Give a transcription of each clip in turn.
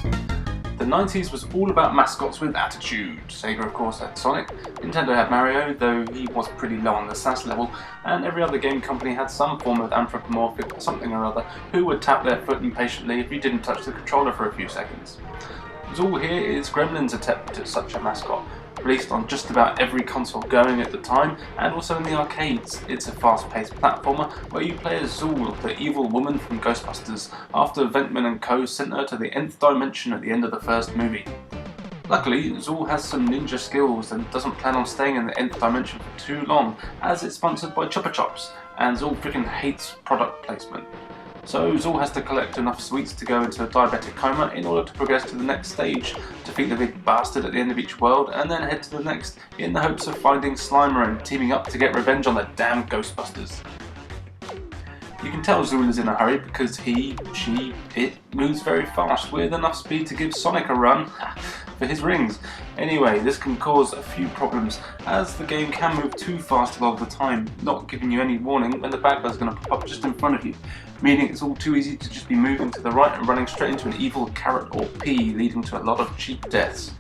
The 90s was all about mascots with attitude. Sega of course had Sonic, Nintendo had Mario, though he was pretty low on the SAS level, and every other game company had some form of anthropomorphic something or other who would tap their foot impatiently if you didn't touch the controller for a few seconds. Zool here is Gremlin's attempt at such a mascot, released on just about every console going at the time, and also in the arcades. It's a fast-paced platformer where you play as Zool, the evil woman from Ghostbusters, after Ventman and Co. sent her to the nth dimension at the end of the first movie. Luckily, Zool has some ninja skills and doesn't plan on staying in the nth dimension for too long, as it's sponsored by Chupa Chops, and Zool freaking hates product placement. So Zool has to collect enough sweets to go into a diabetic coma in order to progress to the next stage, defeat the big bastard at the end of each world, and then head to the next in the hopes of finding Slimer and teaming up to get revenge on the damn Ghostbusters. You can tell Zool is in a hurry because it moves very fast with enough speed to give Sonic a run for his rings. Anyway, this can cause a few problems as the game can move too fast a lot of the time, not giving you any warning when the bad guy's going to pop up just in front of you, meaning it's all too easy to just be moving to the right and running straight into an evil carrot or pea, leading to a lot of cheap deaths.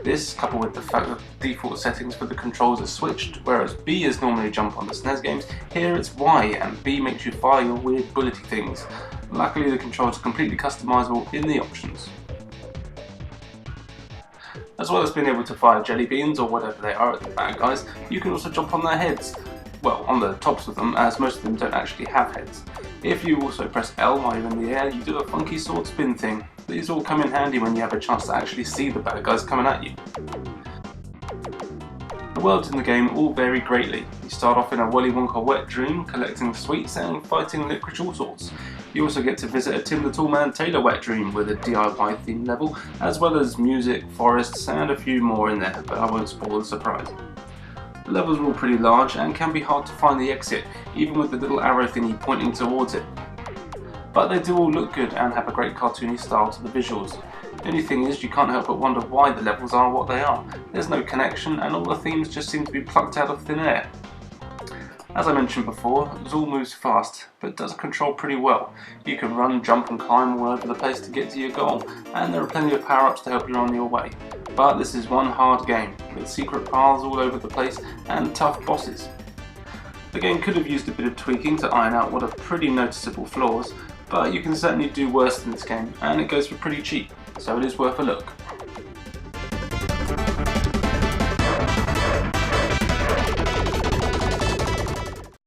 This, coupled with the fact that the default settings for the controls are switched, whereas B is normally jump on the SNES games, here it's Y, and B makes you fire your weird bullety things. Luckily the controls are completely customizable in the options. As well as being able to fire jelly beans or whatever they are at the bad guys, you can also jump on their heads. Well, on the tops of them, as most of them don't actually have heads. If you also press L while you're in the air, you do a funky sword spin thing. These all come in handy when you have a chance to actually see the bad guys coming at you. The worlds in the game all vary greatly. You start off in a Willy Wonka wet dream, collecting sweets and fighting licorice all sorts. You also get to visit a Tim the Toolman Taylor wet dream with a DIY themed level, as well as music, forests and a few more in there, but I won't spoil the surprise. The levels are all pretty large and can be hard to find the exit, even with the little arrow thingy pointing towards it. But they do all look good and have a great cartoony style to the visuals. The only thing is, you can't help but wonder why the levels are what they are. There's no connection and all the themes just seem to be plucked out of thin air. As I mentioned before, Zool moves fast, but does control pretty well. You can run, jump and climb all over the place to get to your goal, and there are plenty of power-ups to help you on your way. But this is one hard game, with secret paths all over the place and tough bosses. The game could have used a bit of tweaking to iron out what are pretty noticeable flaws, but you can certainly do worse than this game, and it goes for pretty cheap, so it is worth a look.